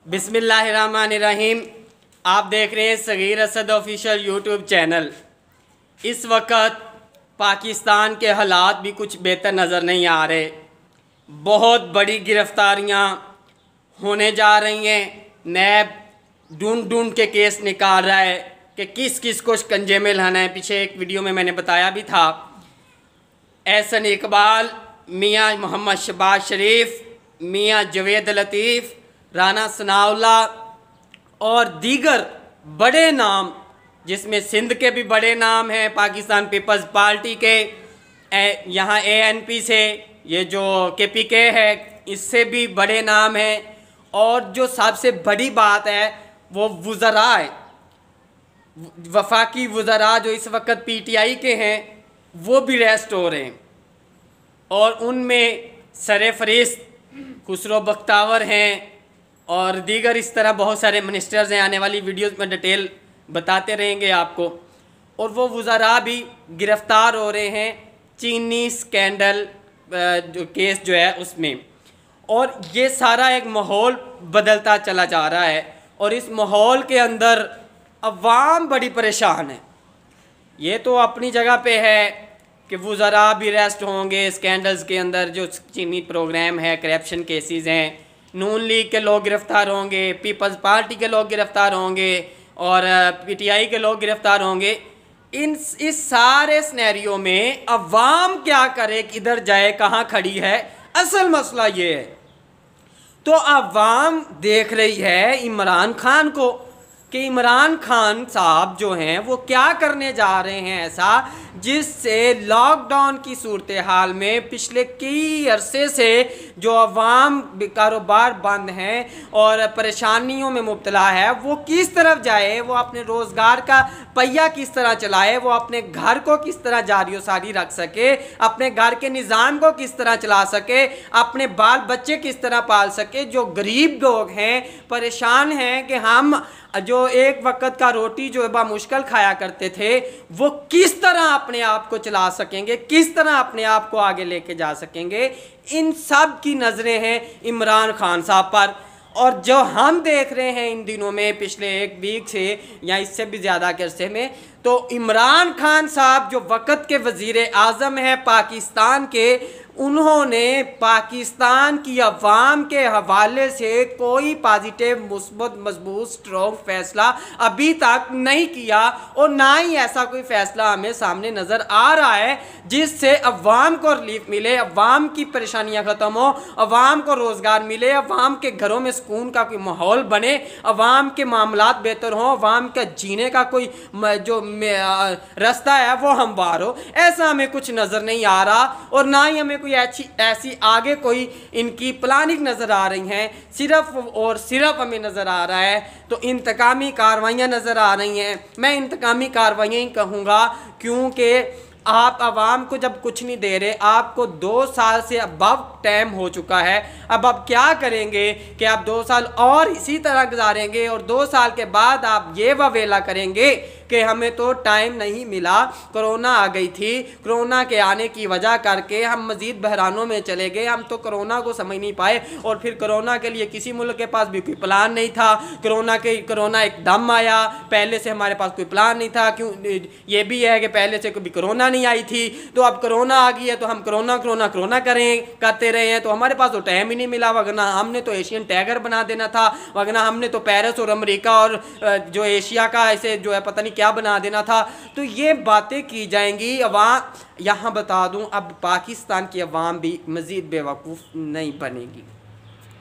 बिस्मिल्लाहिर्रहमानिर्रहीम। आप देख रहे हैं Sagheer Asad official YouTube channel. इस वक्त पाकिस्तान के हालात भी कुछ बेहतर नज़र नहीं आ रहे। बहुत बड़ी गिरफ्तारियां होने जा रही हैं। नैब ढूंढ ढूंढ के केस निकाल रहा है कि किस किस को शिकंजे में लाना है। पीछे एक वीडियो में मैंने बताया भी था। एहसन इकबाल, मियाँ मोहम्मद शहबाज शरीफ, मियाँ जवेद लतीफ़, राना सनाउल्लाह और दीगर बड़े नाम, जिसमें सिंध के भी बड़े नाम हैं, पाकिस्तान पीपल्स पार्टी के, यहाँ ANP से ये जो KPK है इससे भी बड़े नाम हैं। और जो सबसे बड़ी बात है वो वुज़रा है। वफाकी वुज़रा जो इस वक्त PTI के हैं वो भी अरेस्ट हो रहे हैं और उनमें सरफहरिस्त खुसरो बख्तावर हैं और दीगर इस तरह बहुत सारे मिनिस्टर्स हैं। आने वाली वीडियोस में डिटेल बताते रहेंगे आपको। और वो वुज़रा भी गिरफ़्तार हो रहे हैं चीनी स्कैंडल जो केस जो है उसमें। और ये सारा एक माहौल बदलता चला जा रहा है और इस माहौल के अंदर अवाम बड़ी परेशान है। ये तो अपनी जगह पे है कि वुज़रा भी अरेस्ट होंगे स्कैंडल्स के अंदर, जो चीनी प्रोग्राम है, करप्शन केसेस हैं, नून लीग के लोग गिरफ़्तार होंगे, पीपल्स पार्टी के लोग गिरफ़्तार होंगे और PTI के लोग गिरफ़्तार होंगे। इस सारे सिनेरियो में अवाम क्या करे, किधर जाए, कहाँ खड़ी है, असल मसला ये है। तो अवाम देख रही है इमरान खान को कि इमरान खान साहब जो हैं वो क्या करने जा रहे हैं ऐसा, जिससे लॉकडाउन की सूरत हाल में पिछले कई अरसे से जो अवाम कारोबार बंद हैं और परेशानियों में मुब्तला है वो किस तरफ जाए, वो अपने रोज़गार का पहिया किस तरह चलाए, वो अपने घर को किस तरह जारी सारी रख सके, अपने घर के निज़ाम को किस तरह चला सके, अपने बाल बच्चे किस तरह पाल सके। जो गरीब लोग हैं परेशान हैं कि हम जो एक वक्त का रोटी जो बामुश्किल खाया करते थे वो किस तरह अपने आप को चला सकेंगे, किस तरह अपने आप को आगे लेके जा सकेंगे। इन सब की नज़रें हैं इमरान खान साहब पर। और जो हम देख रहे हैं इन दिनों में, पिछले एक वीक से या इससे भी ज़्यादा के अरसे में, तो इमरान खान साहब जो वक़्त के वज़ीर आज़म हैं पाकिस्तान के, उन्होंने पाकिस्तान की अवाम के हवाले से कोई पॉजिटिव मुस्बत मजबूत स्ट्रॉन्ग फ़ैसला अभी तक नहीं किया और ना ही ऐसा कोई फ़ैसला हमें सामने नज़र आ रहा है जिससे अवाम को रिलीफ मिले, अवाम की परेशानियां ख़त्म हो, अवाम को रोज़गार मिले, अवाम के घरों में सुकून का कोई माहौल बने, अवाम के मामलात बेहतर हों, अवाम का जीने का कोई जो रास्ता है वो हमवार हो। ऐसा हमें कुछ नज़र नहीं आ रहा और ना ही हमें ऐसी आगे कोई इनकी प्लानिंग नज़र आ रही हैं। सिर्फ और सिर्फ हमें नज़र आ रहा है तो इंतकामी कार्रवाइयाँ नज़र आ रही हैं। मैं इंतकामी कार्रवाइयाँ ही कहूँगा क्योंकि आप आवाम को जब कुछ नहीं दे रहे, आपको 2 साल से अबव टाइम हो चुका है। अब आप क्या करेंगे कि आप 2 साल और इसी तरह गुजारेंगे और 2 साल के बाद आप ये ववेला करेंगे कि हमें तो टाइम नहीं मिला, कोरोना आ गई थी, कोरोना के आने की वजह करके हम मज़ीद बहरानों में चले गए, हम तो कोरोना को समझ नहीं पाए और फिर कोरोना के लिए किसी मुल्क के पास भी कोई प्लान नहीं था। कोरोना एकदम आया, पहले से हमारे पास कोई प्लान नहीं था। क्यों? ये भी है कि पहले से कभी कोरोना नहीं आई थी, तो अब कोरोना आ गई है तो हम कोरोना करते रहे हैं, तो हमारे पास तो टाइम ही नहीं मिला। वरना हमने तो एशियन टाइगर बना देना था, वरना हमने तो पेरिस और अमेरिका और जो एशिया का ऐसे जो है पता नहीं क्या बना देना था। तो ये बातें की जाएंगी। अवाम, यहाँ बता दूं, अब पाकिस्तान की अवाम भी मज़ीद बेवकूफ़ नहीं बनेगी।